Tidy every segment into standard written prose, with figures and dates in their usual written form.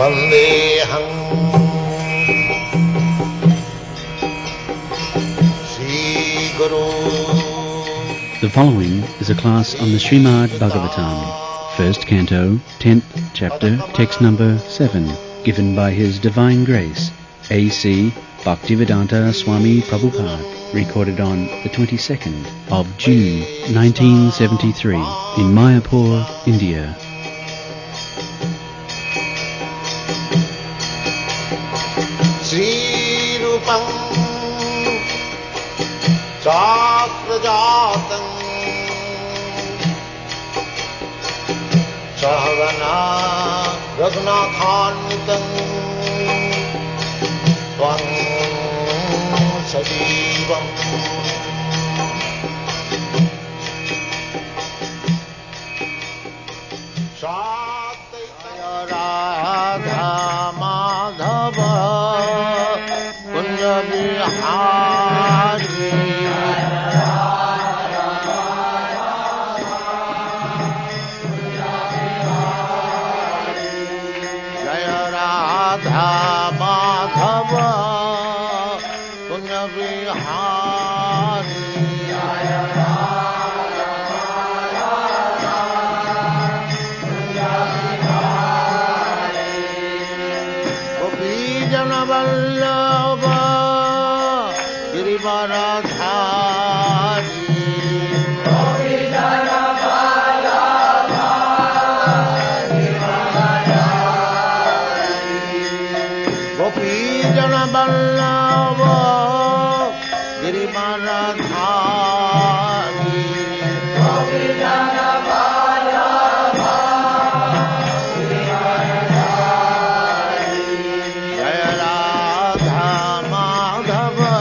Vandeham Sri Guru. The following is a class on the Srimad Bhagavatam, first canto, 10th chapter, text number 7, given by His Divine Grace, A.C. Bhaktivedanta Swami Prabhupada, recorded on the 22nd of June 1973 in Mayapur, India. Sri Rupam Chakrajatam Sahagana Raghunathanvitam Tvam Sadivam Satya Radha Madhava Kunja Vihari Jaya Radha Madhava Kunja Vihari Gopijana Vallabha Girivaradhari Gopijana Vallabha Girivaradhari Jaya Radha Madhava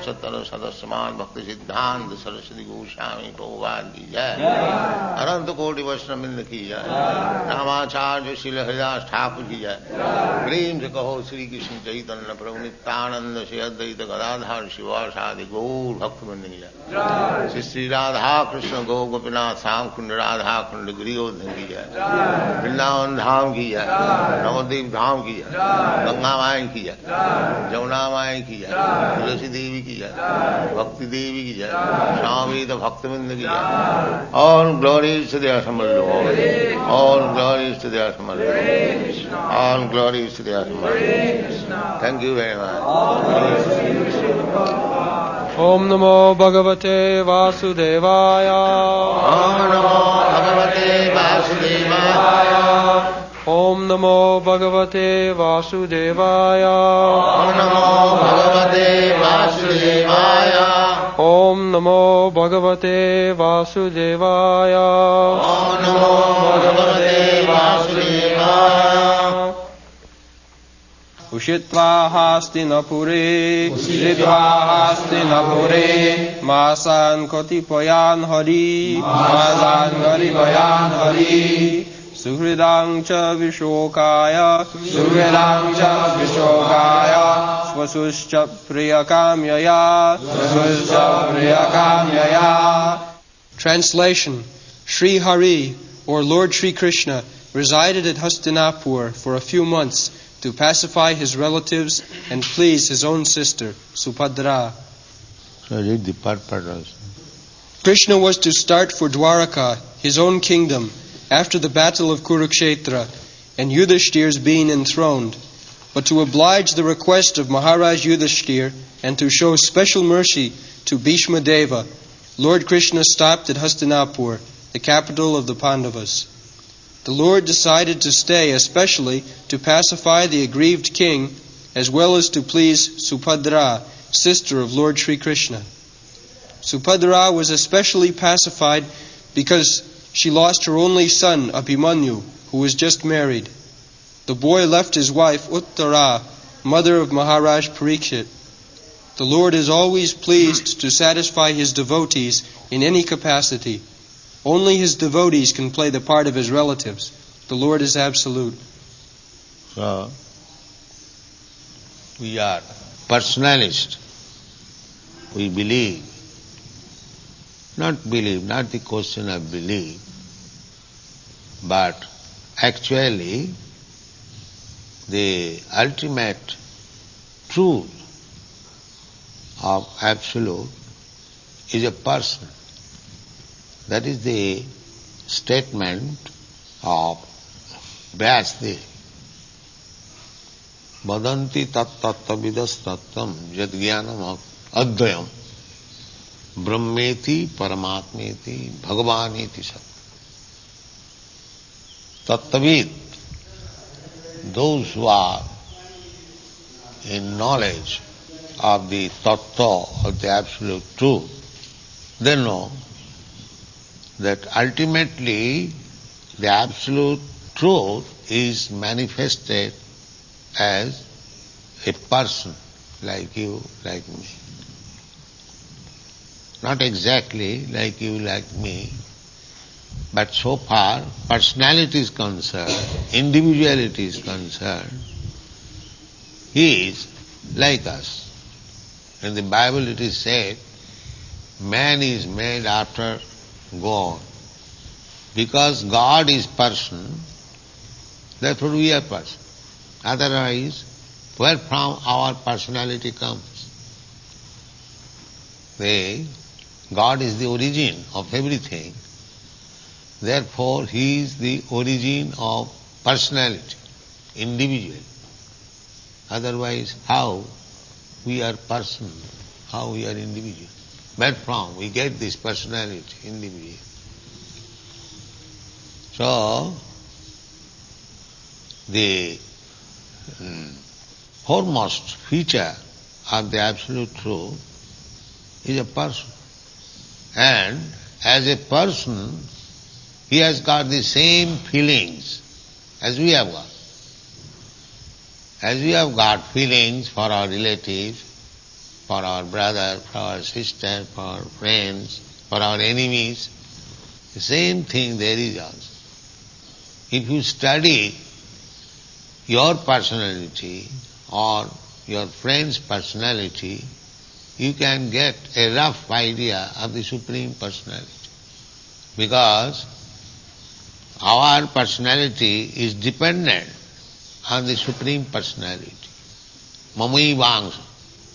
सतर सदस्यमान भक्ति सिद्धांत सरस्वती गोस्वामी प्रभुपाद की जय, अनंत कोटि वैष्णववृंद की जय, रामाचार्य श्री हरिदास ठाकुर की जय। प्रेम से कहो श्री कृष्ण चैतन्य प्रभु नित्यानंद श्री अद्वैत गदाधर शिवासादि गौर भक्तवृंद की जय। श्री श्री राधा कृष्ण गौ गोपीनाथ श्याम कुंड राधा कुंड गिरियोधन की जय, वृंदावन धाम की जय, नवद्वीप धाम की जय, गंगा माई की जय, जमुना माई की जय, तुलसी देवी की जय, भक्ति देवी की जय, श्यामवेद भक्तवृंद की जय। All glories to the assembled Lord, all glories to the assembled Lord, all glories to the assembled Lord. Thank you very much. Om Namo Bhagavate Vasudevaya. Om Namo Bhagavate Vasudevaya. Om Namo Bhagavate Vasudevaya. Om Namo Bhagavate Vasudevaya. Om Namo Bhagavate Vasudevaya. Om Namo Bhagavate Vasudevaya. Ushitva Hastinapure, Ushitva Hastinapure, Masan Kotipayan Hari, Masan Kotipayan Hari, Suhridang cha Vishokaya, Suhridang cha Vishokaya, Swasuscha Priyakamyaya, Swasuscha Priyakamyaya. Translation: Sri Hari, or Lord Sri Krishna, resided at Hastinapur for a few months to pacify his relatives and please his own sister, Subhadra. So read the purpose. Krishna was to start for Dwaraka, his own kingdom, after the battle of Kurukshetra and Yudhishthir's being enthroned. But to oblige the request of Maharaj Yudhishthir and to show special mercy to Bhishma Deva, Lord Krishna stopped at Hastinapur, the capital of the Pandavas. The Lord decided to stay especially to pacify the aggrieved king as well as to please Subhadra, sister of Lord Sri Krishna. Subhadra was especially pacified because she lost her only son, Abhimanyu, who was just married. The boy left his wife, Uttara, mother of Maharaj Parikshit. The Lord is always pleased to satisfy his devotees in any capacity. Only his devotees can play the part of his relatives. The Lord is absolute. So, we are personalists. We believe. Not the question of belief, but actually the ultimate truth of absolute is a person. That is the statement of Vyasdev. Vadanti tat-tattavidas tattam yad-jnanam advayam brahmeti paramatmeti bhagavaneti sat. Tattavid, those who are in knowledge of the tattva, of the absolute truth, they know that ultimately the absolute truth is manifested as a person like you, like me. Not exactly like you, like me, but so far personality is concerned, individuality is concerned, he is like us. In the Bible it is said, man is made after God. Because God is person, therefore we are person. Otherwise, where from our personality comes? God is the origin of everything. Therefore, He is the origin of personality, individual. Otherwise, how we are person, how we are individual? Where from we get this personality, individual? So, the foremost feature of the absolute truth is a person. And as a person, he has got the same feelings as we have got. As we have got feelings for our relatives, for our brother, for our sister, for our friends, for our enemies. The same thing there is also. If you study your personality or your friend's personality, you can get a rough idea of the Supreme Personality. Because our personality is dependent on the Supreme Personality. Mamaivangsha.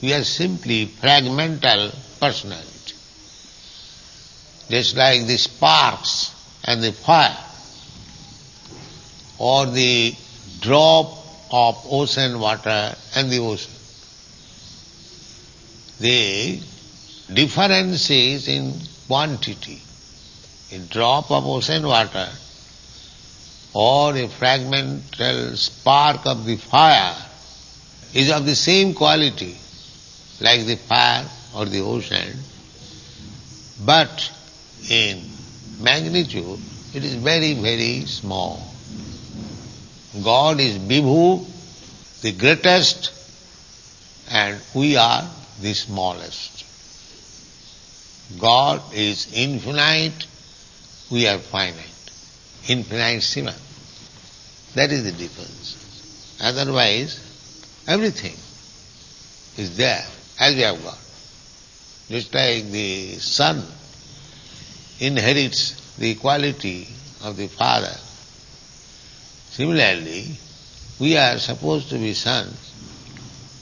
We are simply fragmental personality. Just like the sparks and the fire, or the drop of ocean water and the ocean. The difference is in quantity. A drop of ocean water or a fragmental spark of the fire is of the same quality like the fire or the ocean, but in magnitude it is very, very small. God is Vibhu, the greatest, and we are the smallest. God is infinite, we are finite. Infinitesimal. That is the difference. Otherwise, everything is there as we have got. Just like the son inherits the quality of the father, similarly, we are supposed to be sons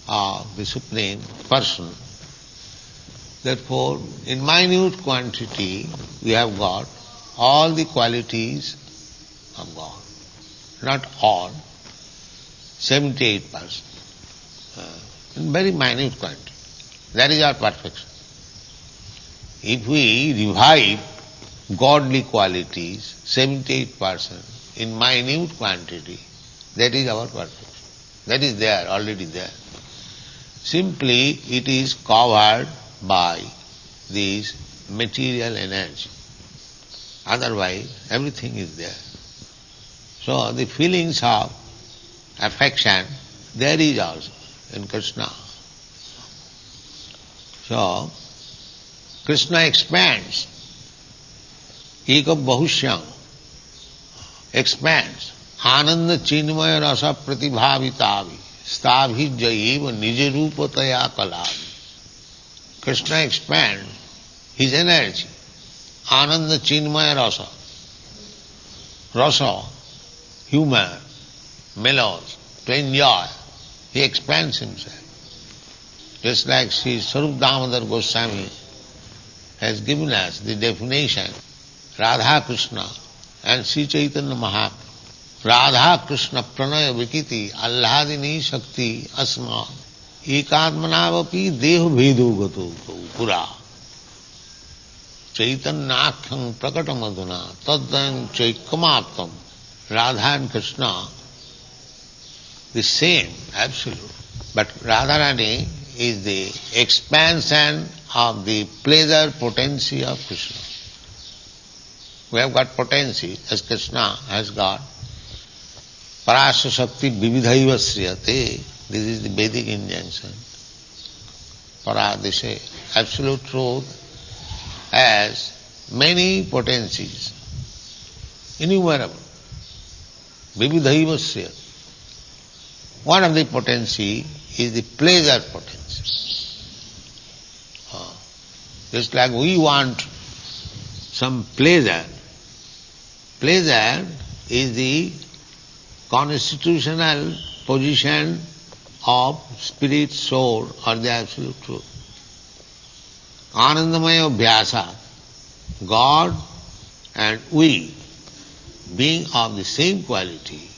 of the Supreme Person. Therefore, in minute quantity, we have got all the qualities of God. Not all, 78%. In very minute quantity. That is our perfection. If we revive godly qualities, 78%, in minute quantity, that is our perfection. That is there, already there. Simply it is covered by this material energy. Otherwise, everything is there. So the feelings of affection, there is also in Krishna. So, Krishna expands. Eka Bahushyam expands. Ananda Chinmaya Rasa Pratibhavitavi Stabhi Jaiva Nijarupataya Kalavi. Krishna expands his energy. Ananda Chinmaya Rasa. Rasa, humor, mellows, to enjoy. He expands himself. Just like Sri Sarup Damodar Goswami has given us the definition, Radha Krishna and Sri Chaitanya Mahaprabhu. Radha Krishna Pranaya Vikiti Allhadini Shakti Asma Ekatmanavapi Deho Bhedo Gato Pura Chaitanyakhyam Prakatamaduna Tadayam Chaikamattam. Radha and Krishna, the same, absolute. But Radharani is the expansion of the pleasure potency of Krishna. We have got potency as Krishna has got. Parasya Shakti Vividhaiva Sriyate. This is the Vedic injunction. Paradeshe, absolute truth, has many potencies, innumerable. Vividhaiva Sriyate. One of the potency is the pleasure potency. Just like we want some pleasure. Pleasure is the constitutional position of spirit, soul, or the absolute truth. Anandamaya Abhyasa, God and we, being of the same quality,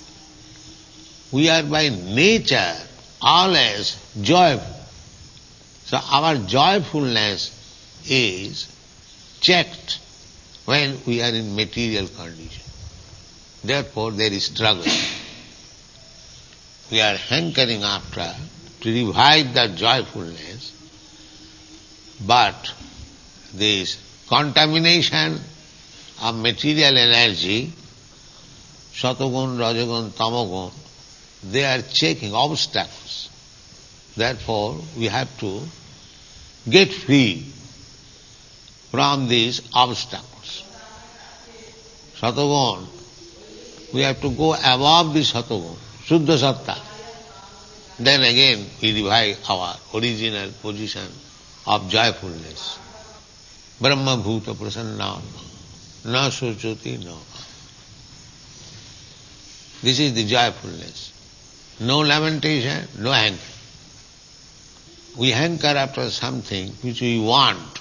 we are by nature always joyful. So our joyfulness is checked when we are in material condition. Therefore there is struggle. We are hankering after to revive that joyfulness, but this contamination of material energy, Satagun, Rajagun, Tamagun, they are checking obstacles. Therefore, we have to get free from these obstacles. Satagun, we have to go above the Satagun, Shuddha Satta. Then again we revive our original position of joyfulness. Brahma bhuta prasanna na sochoti no. This is the joyfulness. No lamentation, no anger. We hanker after something which we want,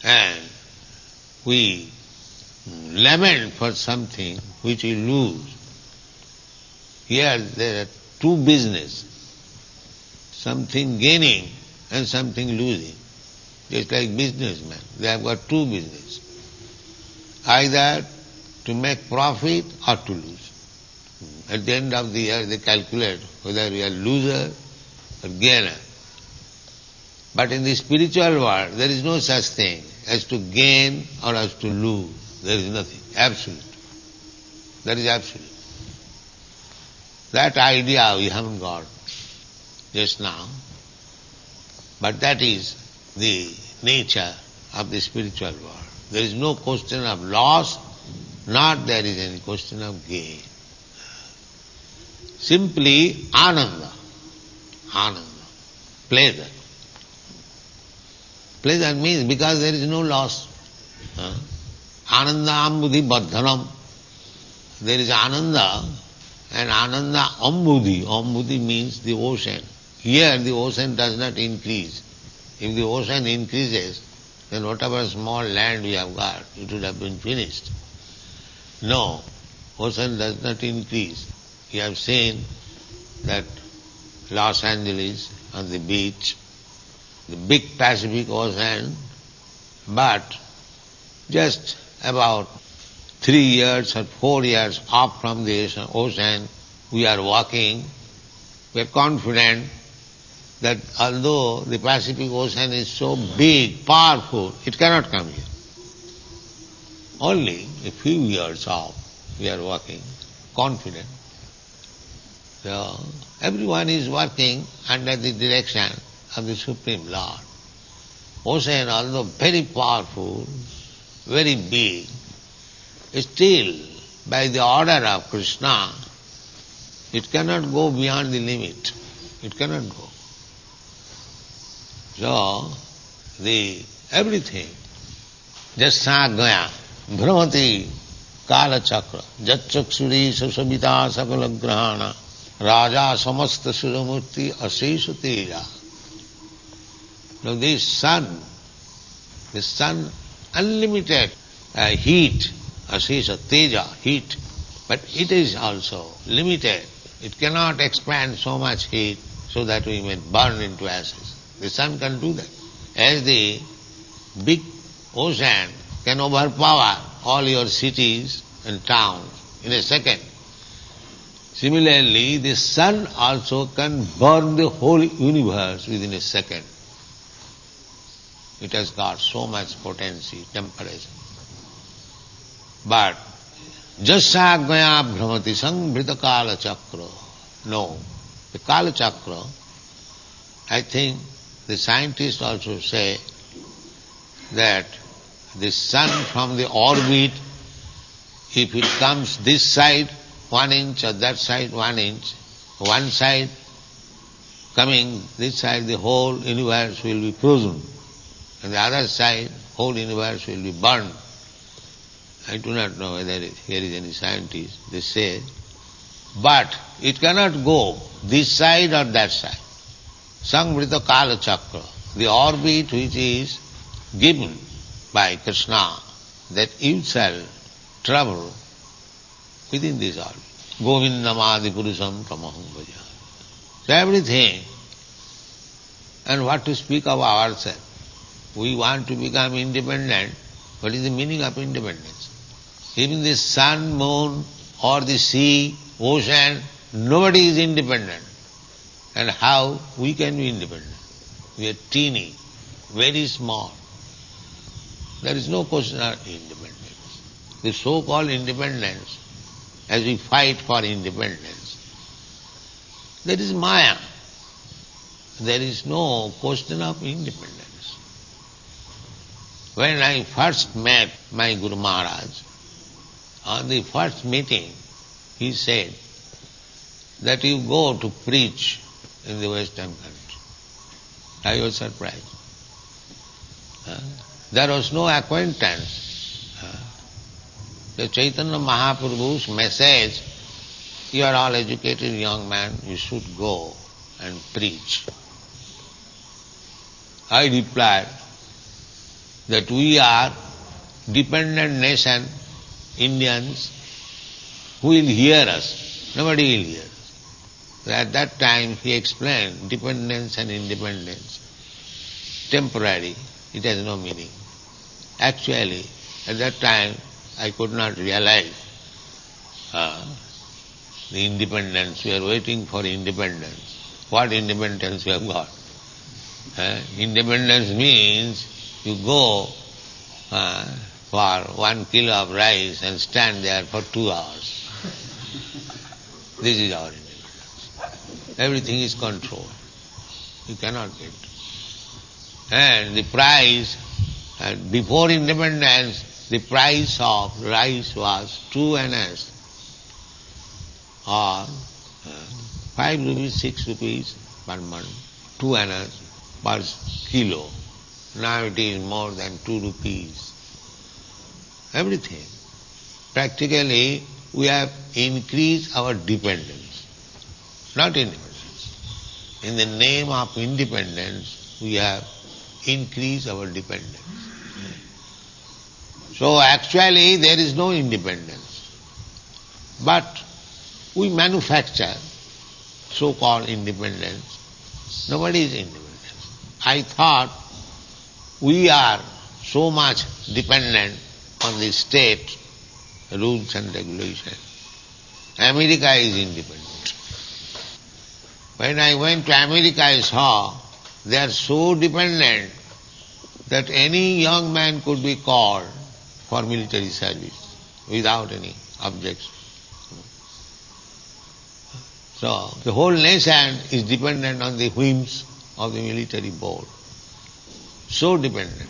and we lament for something which we lose. Here there are two business, something gaining and something losing. Just like businessmen, they have got two business, either to make profit or to lose. At the end of the year they calculate whether we are loser or gainer. But in the spiritual world there is no such thing as to gain or as to lose. There is nothing. Absolute. That is absolute. That idea we haven't got just now, but that is the nature of the spiritual world. There is no question of loss, not there is any question of gain. Simply ananda, pleasure. Pleasure means because there is no loss. Ananda ambudhi baddhanam. There is ananda, and ananda ambudhi. Ambudhi means the ocean. Here the ocean does not increase. If the ocean increases, then whatever small land we have got, it would have been finished. No, ocean does not increase. You have seen that Los Angeles on the beach, the big Pacific Ocean, but just about 3 years or 4 years off from the ocean, we are walking. We are confident that although the Pacific Ocean is so big, powerful, it cannot come here. Only a few years off, we are walking, confident. So, everyone is working under the direction of the Supreme Lord. Ocean, although very powerful, very big, still, by the order of Krishna, it cannot go beyond the limit. It cannot go. So, everything, jasa gaya, bhramati kala chakra, jatchaksuri sasavita sakala grahana, raja samasta suramurti asesha teja. Now this sun, unlimited heat, asesha teja, heat, but it is also limited. It cannot expand so much heat so that we may burn into ashes. The sun can do that. As the big ocean can overpower all your cities and towns in a second. Similarly, the sun also can burn the whole universe within a second. It has got so much potency, temperature. But jasagaya bhramati sangrita kala chakra. No, the kala chakra, I think the scientists also say that the sun from the orbit, if it comes this side 1 inch or that side 1 inch, one side coming this side, the whole universe will be frozen, and the other side, whole universe will be burned. I do not know whether here is any scientist. They say, but it cannot go this side or that side. Samvrita Kala Chakra, the orbit which is given by Krishna, that you shall travel within this orbit. Govindamadi Purusham Tamaham Bhaja. So everything. And what to speak of ourselves? We want to become independent. What is the meaning of independence? Even the sun, moon, or the sea, ocean, nobody is independent. And how we can be independent? We are teeny, very small. There is no question of independence. The so-called independence, as we fight for independence, that is Maya. there is no question of independence. When I first met my Guru Maharaj, on the first meeting, he said that you go to preach in the Western country. I was surprised. There was no acquaintance. The Chaitanya Mahaprabhu's message, you are all educated young man, you should go and preach. I replied that we are dependent nation, Indians, who will hear us? Nobody will hear us. At that time he explained dependence and independence. Temporary, it has no meaning. Actually, at that time I could not realize the independence. We are waiting for independence. What independence we have got? Independence means you go for 1 kilo of rice and stand there for 2 hours. This is our independence. Everything is controlled. You cannot get. And the price, before independence, the price of rice was 2 annas or 5 rupees, 6 rupees per month, 2 annas per kilo. Now it is more than 2 rupees. Everything. Practically, we have increased our dependence, not independence. In the name of independence, we have increased our dependence. So actually, there is no independence. But we manufacture so-called independence. Nobody is independent. I thought we are so much dependent on the state rules and regulations. America is independent. When I went to America, I saw they are so dependent that any young man could be called for military service without any objection. So the whole nation is dependent on the whims of the military board. So dependent.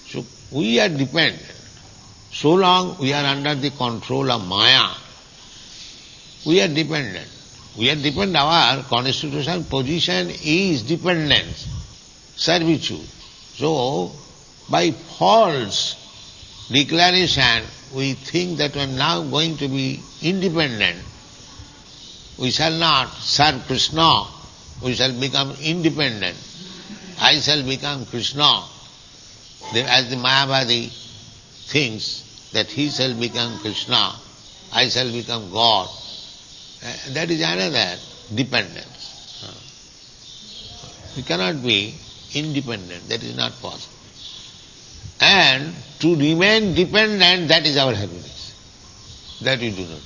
So we are dependent. So long we are under the control of Maya, we are dependent. We are dependent. Our constitutional position is dependence, servitude. So by false declaration we think that we are now going to be independent. We shall not serve Krishna, we shall become independent. I shall become Krishna. As the Mayavadi thinks that he shall become Krishna, I shall become God. That is another dependence. We cannot be independent, that is not possible. And to remain dependent, that is our happiness. That we do not.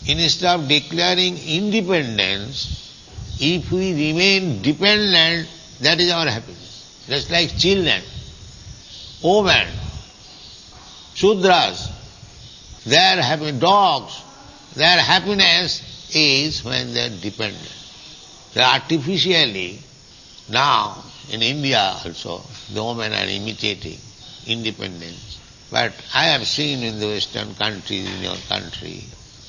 Instead of declaring independence, if we remain dependent, that is our happiness. Just like children, women, Shudras, their dogs, their happiness is when they are dependent. So artificially, now in India also, the women are imitating independence. But I have seen in the Western countries, in your country,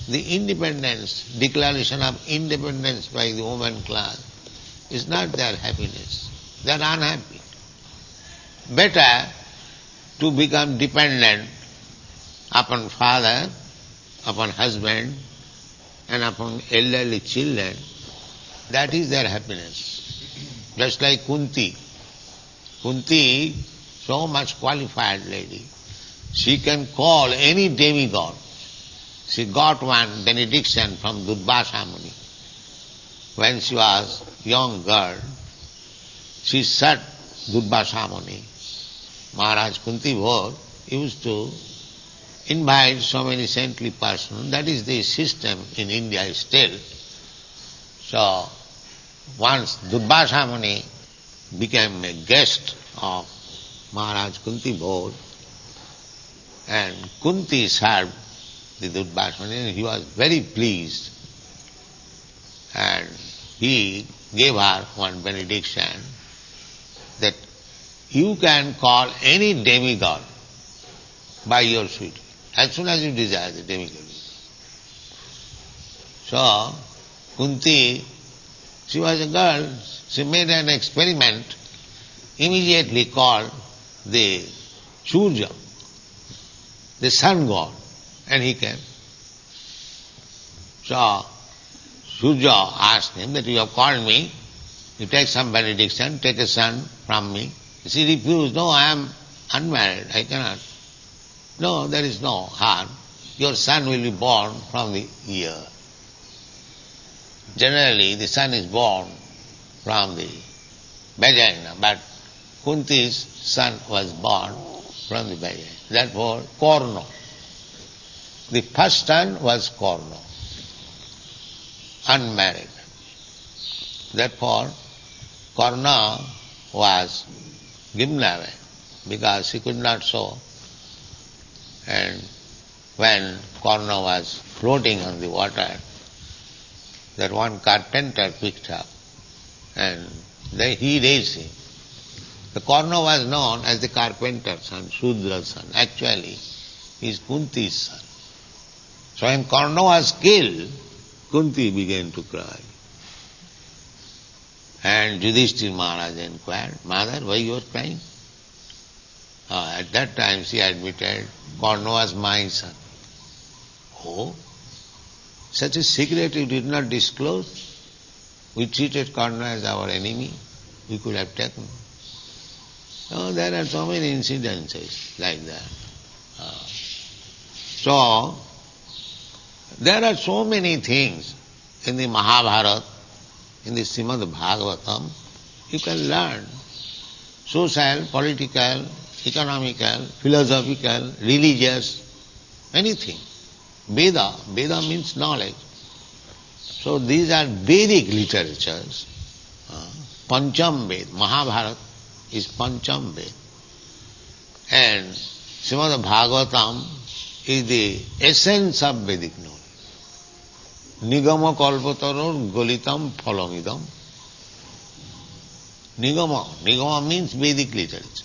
the independence, declaration of independence by the woman class is not their happiness. They are unhappy. Better to become dependent upon father, upon husband, and upon elderly children. That is their happiness. Just like Kunti. Kunti, so much qualified lady. She can call any demigod. She got one benediction from Durvasa Muni. When she was young girl, she said Durvasa Muni. Maharaj Kunti Bhor used to invite so many saintly persons. That is the system in India still. So, once Durvasa Muni became a guest of Maharaj Kunti Bhor, and Kunti served the Durvasa Muni, and he was very pleased. And he gave her one benediction that you can call any demigod by your sweet, as soon as you desire the demigod. So, Kunti, she was a girl, she made an experiment, immediately called the Surya, the sun god, and he came. So, Surya asked him that you have called me, you take some benediction, take a son from me. She refused, no, I am unmarried, I cannot. No, there is no harm. Your son will be born from the ear. Generally, the son is born from the vagina, but Kunti's son was born from the vagina. Therefore, Karna. The first son was Karna, unmarried. Therefore, Karna was given away because he could not sow. And when Karna was floating on the water, that one carpenter picked up and he raised him. The Karna was known as the carpenter's son, Sudra's son. Actually, he is Kunti's son. So when Karna was killed, Kunti began to cry. And Yudhishthira Maharaj inquired, Mother, why you are crying? At that time she admitted, Karna was my son. Oh, such a secret you did not disclose? We treated Karna as our enemy. We could have taken. No, there are so many incidences like that. So, there are so many things in the Mahabharata, in the Srimad Bhagavatam, you can learn. Social, political, economical, philosophical, religious, anything. Veda means knowledge. So these are Vedic literatures. Pancham Ved, Mahabharata is Pancham Ved. And Srimad Bhagavatam is the essence of Vedic knowledge. Nigama kalpataror golitam phalamidam. Nigama means Vedic literature.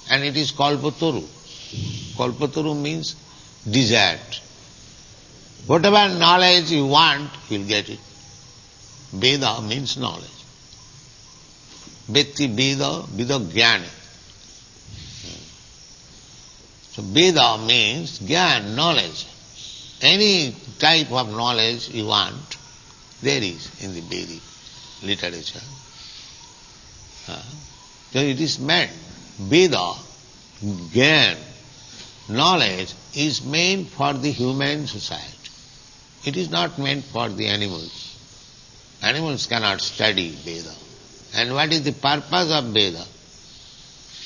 And it is kalpataru. Kalpataru means desired. Whatever knowledge you want, you'll get it. Veda means knowledge. Vetti Veda, Veda Jnana. So Veda means Jnana, knowledge. Any type of knowledge you want, there is in the Vedic literature. So it is meant, Veda, Jnana, knowledge is meant for the human society. It is not meant for the animals. Animals cannot study Veda. And what is the purpose of Veda?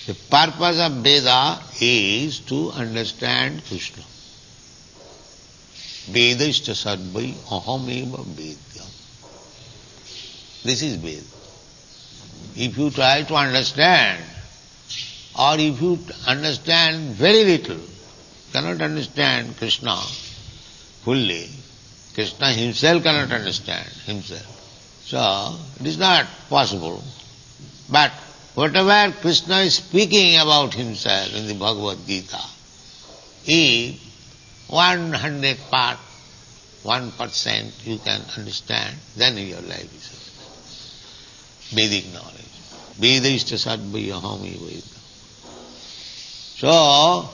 The purpose of Veda is to understand Krishna. Vedashta sadvai ahameva vedyam. This is Veda. If you try to understand, or if you understand very little, cannot understand Krishna fully, Krishna himself cannot understand himself. So, it is not possible. But whatever Krishna is speaking about himself in the Bhagavad Gita, if 1% you can understand, then your life is Vedic knowledge. Vedashta sadvai ahami Veda. So,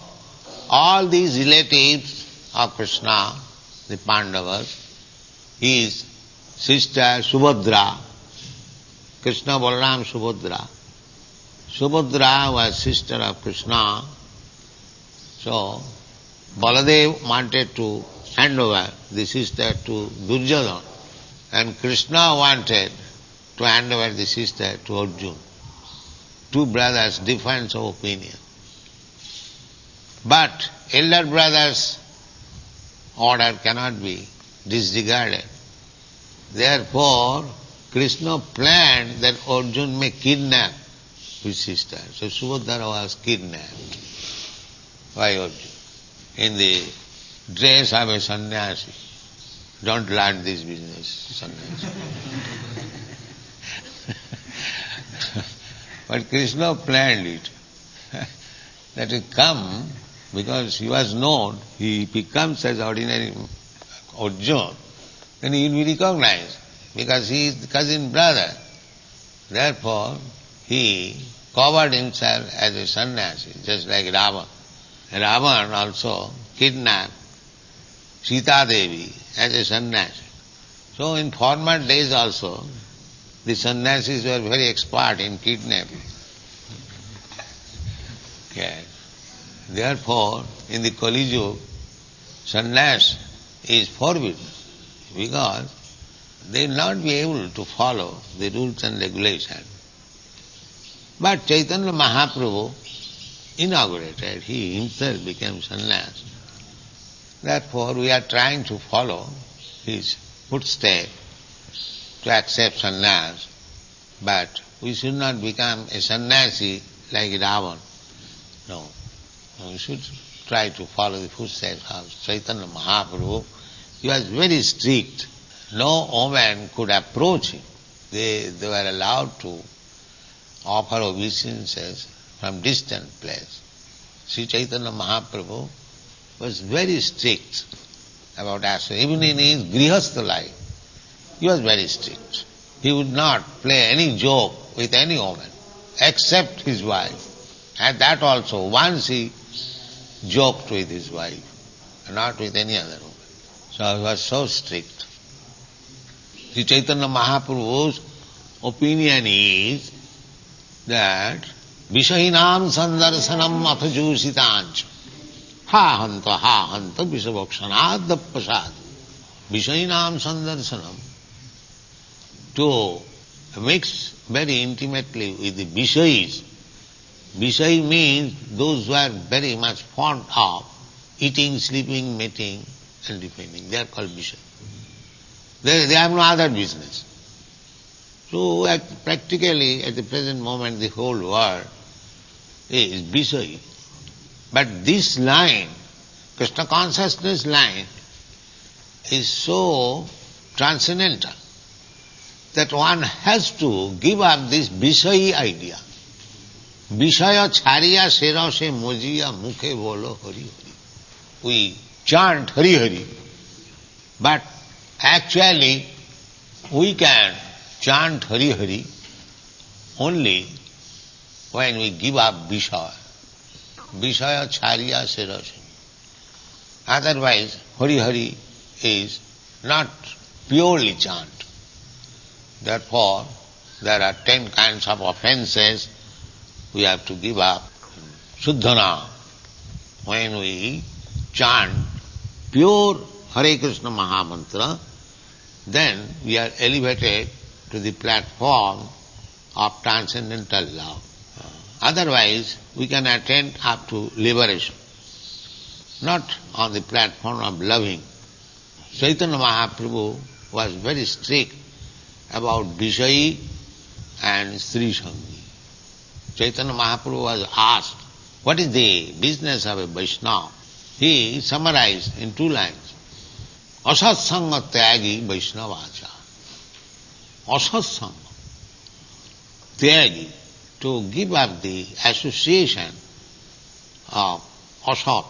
all these relatives of Krishna, the Pandavas, his sister Subhadra, Krishna Balaram Subhadra. Subhadra was sister of Krishna. So, Baladev wanted to hand over the sister to Duryodhana, and Krishna wanted to hand over the sister to Arjuna. Two brothers, difference of opinion. But elder brother's order cannot be disregarded. Therefore, Krishna planned that Arjuna may kidnap his sister. So Subhadra was kidnapped by Arjuna in the dress of a sannyasi. Don't learn this business, sannyasi. But Krishna planned it. That will come because he was known, he becomes as ordinary Arjuna, then he will be recognized because he is the cousin brother. Therefore, he covered himself as a sannyasi, just like Ravan. Ravan also kidnapped Sita Devi as a sannyasi. So in former days also, the sannyasis were very expert in kidnapping. Okay. Therefore, in the Kali Yuga, sannyas is forbidden because they will not be able to follow the rules and regulations. But Chaitanya Mahaprabhu inaugurated, he himself became sannyas. Therefore, we are trying to follow his footsteps to accept sannyas, but we should not become a sannyasi like Ravan. No. We should try to follow the footsteps of Chaitanya Mahaprabhu. He was very strict. No woman could approach him. They were allowed to offer obeisances from distant place. Sri Chaitanya Mahaprabhu was very strict about asking. Even in his grihastha life, he was very strict. He would not play any joke with any woman except his wife. And that also, once he joked with his wife, not with any other woman. So he was so strict. Sri Chaitanya Mahaprabhu's opinion is that Vishahinam sandarsanam athajusitancha ha hanta visavakshana dappasad. Vishahinam sandarsanam, to mix very intimately with the Vishayis. Vishay means those who are very much fond of eating, sleeping, mating and defending. They are called Vishay. They have no other business. So practically at the present moment the whole world is Vishay. But this line, Krishna consciousness line, is so transcendental that one has to give up this Vishay idea. Vishaya chariya sera se mojiya mukhe bolo hari hari. We chant Hari Hari, but actually we can chant Hari Hari only when we give up Vishaya. Vishaya chariya sera se. Otherwise, Hari Hari is not purely chant. Therefore, there are 10 kinds of offenses we have to give up. Shuddhana, when we chant pure Hare Krishna Mahamantra, then we are elevated to the platform of transcendental love. Otherwise, we can attain up to liberation, not on the platform of loving. Chaitanya Mahaprabhu was very strict about Vishayi and Sri Sangi. Chaitanya Mahaprabhu was asked, what is the business of a Vaishnava? He summarized in 2 lines. Asatsanga tyagi Vaishnavacha. Asatsanga tyagi, to give up the association of asat.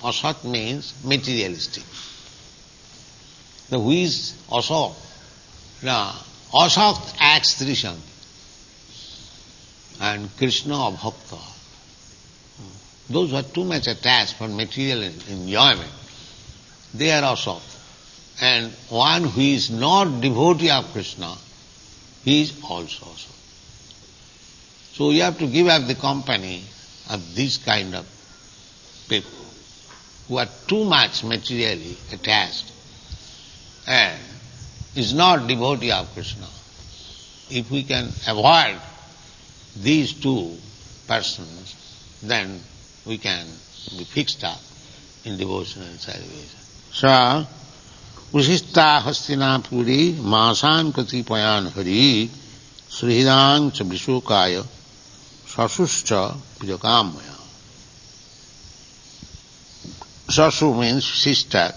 Asat means materialistic. Who is asat? Now, asat acts Sri Sangi and Krishna or Bhakta. Those who are too much attached for material enjoyment, they are asat. And one who is not devotee of Krishna, he is also asat. So you have to give up the company of this kind of people who are too much materially attached and is not devotee of Krishna. If we can avoid these 2 persons, then we can be fixed up in devotion and salvation. Sa Usista Hastinapuri Masan Katipayan Hari Srihidan cha Vishukaya Sasuscha Pijakamaya. Sasu means sister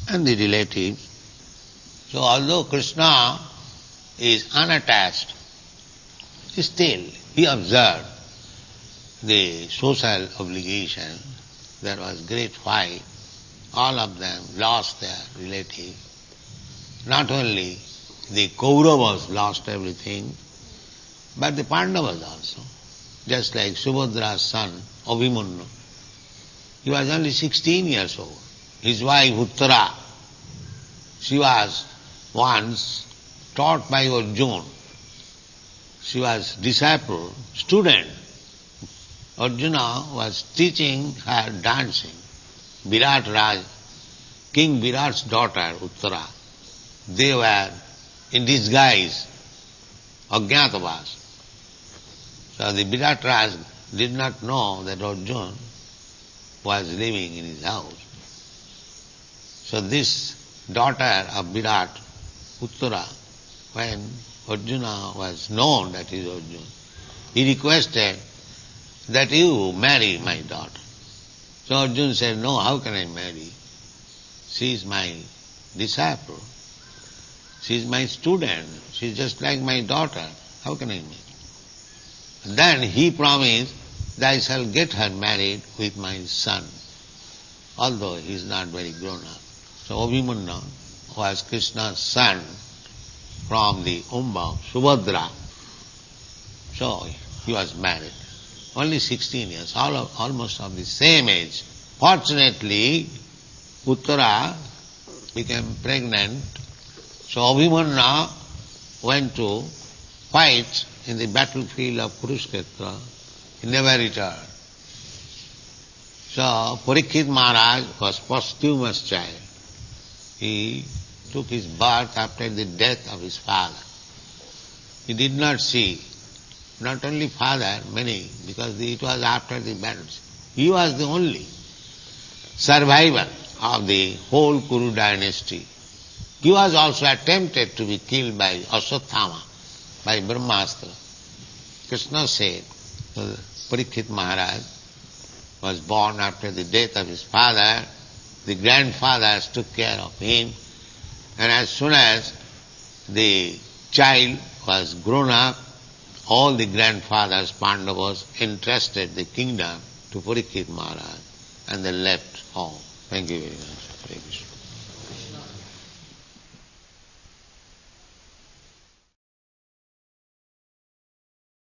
and the relative. So although Krishna is unattached Still, he observed the social obligation. There was great fight. All of them lost their relative. Not only the Kauravas lost everything, but the Pandavas also. Just like Subhadra's son, Abhimanyu. He was only 16 years old. His wife, Uttara, she was once taught by Arjuna. She was disciple, student. Arjuna was teaching her dancing. Virat Raj, King Virat's daughter, Uttara, they were in disguise, Ajñātavās. So the Virat Raj did not know that Arjuna was living in his house. So this daughter of Virat, Uttara, when Arjuna was known that he is Arjuna, he requested that you marry my daughter. So Arjuna said, no, how can I marry? She is my disciple. She is my student. She is just like my daughter. How can I marry? Then he promised that I shall get her married with my son, although he is not very grown up. So Abhimanyu was Krishna's son from the womb of Subhadra. So he was married. Only 16 years, almost of the same age. Fortunately, Uttara became pregnant. So Abhimanyu went to fight in the battlefield of Kurukshetra. He never returned. So Parikshit Maharaj was posthumous child. He took his birth after the death of his father. He did not see, not only father, many, because it was after the battles. He was the only survivor of the whole Kuru dynasty. He was also attempted to be killed by Aswathama, by Brahmastra. Krishna said, Parikshit Maharaj was born after the death of his father. The grandfathers took care of him, and as soon as the child was grown up, all the grandfathers, Pandavas, entrusted the kingdom to Parikshit Maharaj, and they left home. Thank you very much. Hare Krishna.